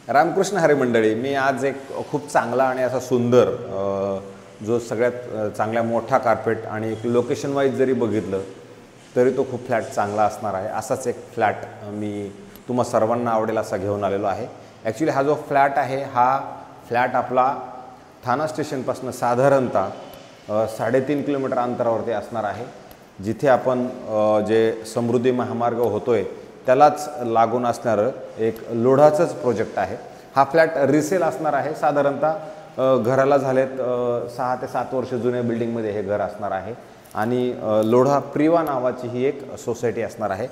रामकृष्ण हरी मंडळी, मी आज एक खूप चांगला आणि असा सुंदर जो सगळ्यात चांगला मोठा कार्पेट आणि एक लोकेशन वाईज जरी बघितलं तरी तो खूप फ्लॅट चांगला असणार आहे असाच एक फ्लॅट मी तुम्हा सर्वांना आवडेल असा घेऊन आलेलो आहे। ॲक्च्युली हा जो फ्लॅट आहे हा फ्लॅट आपला ठाणा स्टेशनपासून साधारणतः 3.5 किलोमीटर अंतरावरती असणार आहे, जिथे आपण जे समृद्धी महामार्ग होतोय त्यालाच लागून असणारं एक लोढाचंच प्रोजेक्ट आहे। हा फ्लॅट रिसेल असणार आहे। साधारणतः घराला झालेत 6 ते 7 वर्ष जुन्या बिल्डिंगमध्ये हे घर असणार आहे आणि लोढा प्रिवा नावाची ही एक सोसायटी असणार आहे।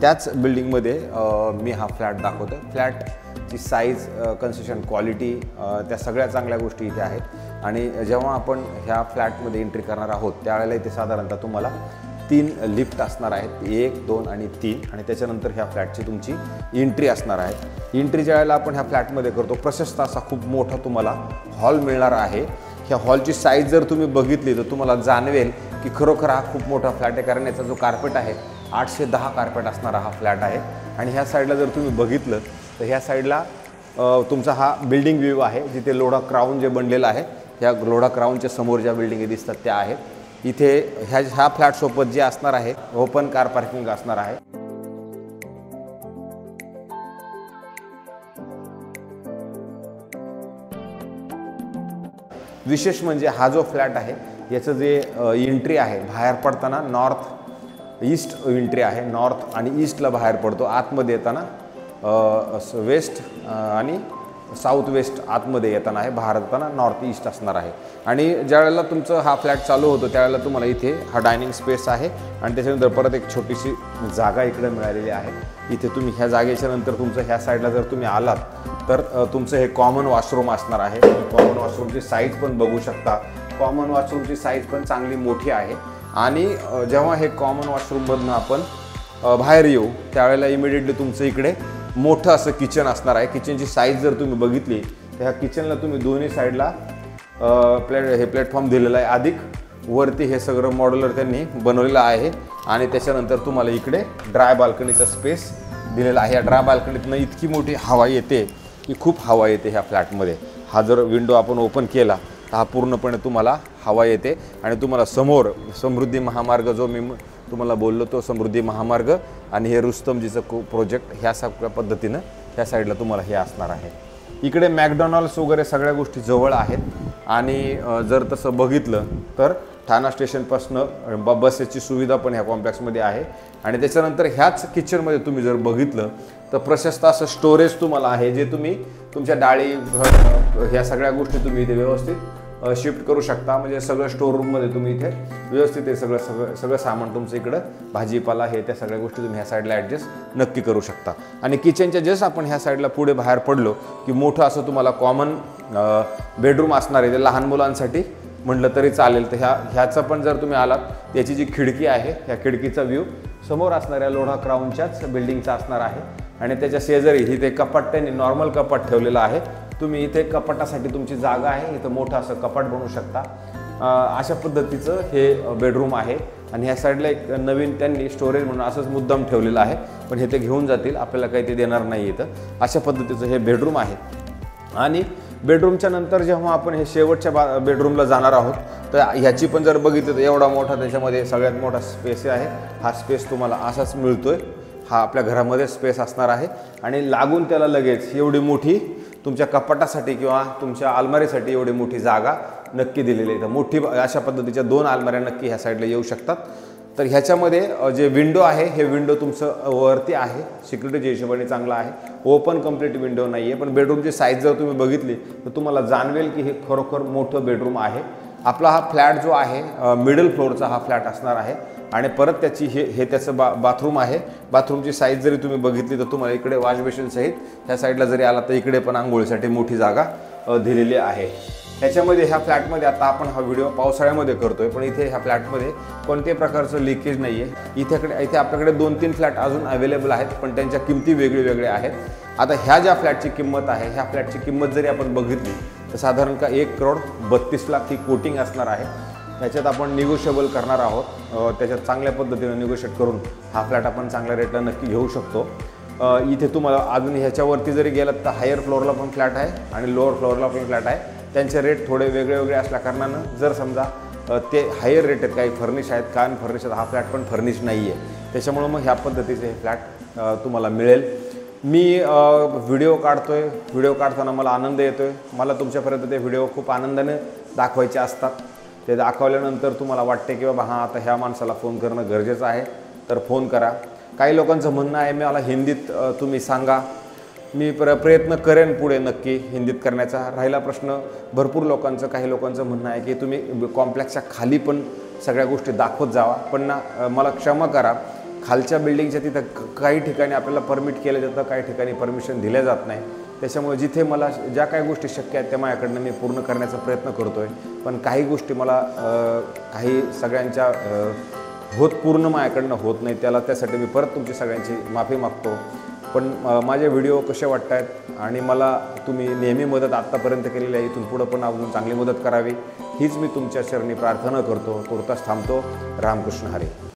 त्याच बिल्डिंगमध्ये मी हा फ्लॅट दाखवतो। फ्लॅटची साईज, कन्स्ट्रक्शन क्वालिटी, त्या सगळ्या चांगल्या गोष्टी इथे आहेत आणि जेव्हा आपण ह्या फ्लॅटमध्ये एंट्री करणार आहोत त्यावेळेला इथे साधारणतः तुम्हाला 3 लिफ्ट असणार आहेत, 1, 2 आणि 3 आणि त्याच्यानंतर ह्या फ्लॅटची तुमची एंट्री असणार आहे। एंट्रीच्या वेळेला आपण ह्या फ्लॅटमध्ये करतो प्रशस्त असा खूप मोठा तुम्हाला हॉल मिळणार आहे। ह्या हॉलची साईज जर तुम्ही बघितली तर तुम्हाला जाणवेल की खरोखर हा खूप मोठा फ्लॅट आहे, कारण याचा जो कार्पेट आहे 810 कार्पेट असणारा हा फ्लॅट आहे। आणि ह्या साईडला जर तुम्ही बघितलं तर ह्या साईडला तुमचा हा बिल्डिंग व्ह्यू आहे, जिथे लोढा क्राउन जे बनलेला आहे, ह्या लोढा क्राउनच्या समोर ज्या बिल्डिंगी दिसतात त्या आहेत। इथे ह्या फ्लॅटसोबत जे असणार आहे ओपन कार पार्किंग असणार आहे। विशेष म्हणजे हा जो फ्लॅट आहे याचं जे एंट्री आहे बाहेर पडताना नॉर्थ ईस्ट एंट्री आहे, नॉर्थ आणि ईस्टला बाहेर पडतो। आतमध्ये येताना वेस्ट आणि साऊथ वेस्ट आतमध्ये येताना आहे, बाहेर येताना नॉर्थ ईस्ट असणार आहे। आणि ज्यावेळेला तुमचं हा फ्लॅट चालू होतो त्यावेळेला तुम्हाला इथे हा डायनिंग स्पेस आहे आणि त्याच्यानंतर परत एक छोटीशी जागा इकडे मिळालेली आहे। इथे तुम्ही ह्या जागेच्या नंतर तुमचं ह्या साईडला जर तुम्ही आलात तर तुमचं हे कॉमन वॉशरूम असणार आहे। कॉमन वॉशरूमची साईज पण बघू शकता, कॉमन वॉशरूमची साईज पण चांगली मोठी आहे। आणि जेव्हा हे कॉमन वॉशरूममधनं आपण बाहेर येऊ त्यावेळेला इमिडिएटली तुमचं इकडे मोठं असं किचन असणार आहे। किचनची साईज जर तुम्ही बघितली तर ह्या किचनला तुम्ही दोन्ही साईडला प्लॅटफॉर्म दिलेला आहे, अधिक वरती हे सगळं मॉड्युलर त्यांनी बनवलेलं आहे। आणि त्याच्यानंतर तुम्हाला इकडे ड्राय बाल्कनीचा स्पेस दिलेला आहे। या ड्राय बाल्कनीतनं इतकी मोठी हवा येते की खूप हवा येते ह्या फ्लॅटमध्ये। हा जर विंडो आपण ओपन केला तर हा पूर्णपणे तुम्हाला हवा येते आणि तुम्हाला समोर समृद्धी महामार्ग जो मी तुम्हाला बोललो तो समृद्धी महामार्ग आणि हे रुस्तमजीचं प्रोजेक्ट ह्या सगळ्या पद्धतीनं ह्या साईडला तुम्हाला हे असणार आहे। इकडे मॅकडॉनल्ड्स वगैरे सगळ्या गोष्टी जवळ आहेत आणि जर तसं बघितलं तर ठाणा स्टेशनपासून बसेसची सुविधा पण ह्या कॉम्प्लेक्समध्ये आहे। आणि त्याच्यानंतर ह्याच किचनमध्ये तुम्ही जर बघितलं तर प्रशस्त असं स्टोरेज तुम्हाला आहे, जे तुम्ही तुमच्या डाळी ह्या सगळ्या गोष्टी तुम्ही इथे व्यवस्थित शिफ्ट करू शकता। म्हणजे सगळं स्टोअररूममध्ये तुम्ही इथे व्यवस्थित हे सगळं सामान तुमचं इकडं भाजीपाला हे त्या सगळ्या गोष्टी तुम्ही ह्या साईडला ॲडजस्ट नक्की करू शकता। आणि किचनच्या जस्ट आपण ह्या साईडला पुढे बाहेर पडलो की मोठं असं तुम्हाला कॉमन बेडरूम असणार आहे, ते लहान मुलांसाठी म्हटलं तरी चालेल। तर ह्याचं पण जर तुम्ही आलात त्याची जी खिडकी आहे ह्या खिडकीचा व्ह्यू समोर असणाऱ्या लोढा क्राउनच्याच बिल्डिंगचा असणार आहे। आणि त्याच्या शेजारी इथे कपाट त्यांनी नॉर्मल कपाट ठेवलेलं आहे, तुम्ही इथे कपाटासाठी तुमची जागा आहे, इथं मोठं असं कपाट बनवू शकता। अशा पद्धतीचं हे बेडरूम आहे। आणि ह्या साईडला एक नवीन त्यांनी स्टोरेज म्हणून असंच मुद्दाम ठेवलेलं आहे, पण हे ते घेऊन जातील, आपल्याला काही ते देणार नाही इथं। अशा पद्धतीचं हे बेडरूम आहे। आणि बेडरूमच्या नंतर जेव्हा आपण हे शेवटच्या बेडरूमला जाणार आहोत तर ह्याची पण जर बघितलं तर एवढा मोठा त्याच्यामध्ये सगळ्यात मोठा स्पेस आहे। हा स्पेस तुम्हाला असाच मिळतोय, हा आपल्या घरामध्ये स्पेस असणार आहे। आणि लागून त्याला लगेच एवढी मोठी तुमच्या कपाटासाठी किंवा तुमच्या अलमारीसाठी एवढी मोठी जागा नक्की दिलेली आहे। तर मोठी अशा पद्धतीच्या 2 अलमाऱ्या नक्की ह्या साईडला येऊ शकतात। तर ह्याच्यामध्ये जे विंडो आहे हे विंडो तुमचं वरती आहे, सिक्युरिटीच्या हिशोबाने चांगला आहे, ओपन कंप्लीट विंडो नाही आहे. पण बेडरूमची साईज जर तुम्ही बघितली तर तुम्हाला जाणवेल की हे खरोखर मोठं बेडरूम आहे. आपला हा फ्लॅट जो आहे मिडल फ्लोअरचा हा फ्लॅट असणार आहे आणि परत त्याची हे त्याचं बाथरूम आहे. बाथरूमची साईज जरी तुम्ही बघितली तर तुम्हाला इकडे वॉश बेसिन सहित ह्या साईडला जरी आला तर इकडे पण आंघोळीसाठी मोठी जागा दिलेली आहे. ह्याच्यामध्ये ह्या फ्लॅटमध्ये आता आपण हा व्हिडिओ पावसाळ्यामध्ये करतोय, पण इथे ह्या फ्लॅटमध्ये कोणत्याही प्रकारचं लिकेज नाही आहे. इथे आपल्याकडे 2-3 फ्लॅट अजून अवेलेबल आहेत, पण त्यांच्या किमती वेगळ्या आहेत. आता ह्या ज्या फ्लॅटची किंमत आहे, ह्या फ्लॅटची किंमत जरी आपण बघितली तर साधारणतः 1,32,00,000 ही कोटिंग असणार आहे. त्याच्यात आपण निगोशिएबल करणार आहोत. त्याच्यात चांगल्या पद्धतीने निगोशिएट करून हा फ्लॅट आपण चांगल्या रेटला नक्की घेऊ शकतो. इथे तुम्हाला अजून ह्याच्यावरती जरी गेलात तर हायर फ्लोअरला पण फ्लॅट आहे आणि लोअर फ्लोअरला पण फ्लॅट आहे. त्यांचे रेट थोडे वेगळे असल्या कारणानं जर समजा ते हायर रेट आहेत, काही फर्निश आहेत, कारण फर्निश आहेत, हा फ्लॅट पण फर्निश नाही आहे. त्याच्यामुळं मग ह्या पद्धतीचे हे फ्लॅट तुम्हाला मिळेल. मी व्हिडिओ काढतोय, व्हिडिओ काढताना मला आनंद येतोय. मला तुमच्यापर्यंत ते व्हिडिओ खूप आनंदाने दाखवायचे असतात. ते दाखवल्यानंतर तुम्हाला वाटते की बाबा हां आता ह्या माणसाला फोन करणं गरजेचं आहे, तर फोन करा. काही लोकांचं म्हणणं आहे मला हिंदीत तुम्ही सांगा. मी प्रयत्न करेन पुढे नक्की हिंदीत करण्याचा. राहिला प्रश्न भरपूर लोकांचं, काही लोकांचं म्हणणं आहे की तुम्ही कॉम्प्लेक्सच्या खाली पण सगळ्या गोष्टी दाखवत जावा. पण ना मला क्षमा करा, खालच्या बिल्डिंगच्या तिथं काही ठिकाणी आपल्याला परमिट केलं जातं, काही ठिकाणी परमिशन दिल्या जात नाही. त्याच्यामुळे जिथे मला ज्या काही गोष्टी शक्य आहेत त्या माझ्याकडनं मी पूर्ण करण्याचा प्रयत्न करतो आहे. पण काही गोष्टी मला काही सगळ्यांच्या पूर्ण माझ्याकडनं होत नाही. त्यासाठी मी परत तुमची सगळ्यांची माफी मागतो. पण माझे व्हिडिओ कसे वाटत आहेत आणि मला तुम्ही नेहमी मदत आत्तापर्यंत केलेली आहे, इथून पुढं पण अजून चांगली मदत करावी हीच मी तुमच्या चरणी प्रार्थना करतो. तुर्तास थांबतो. रामकृष्ण हरी.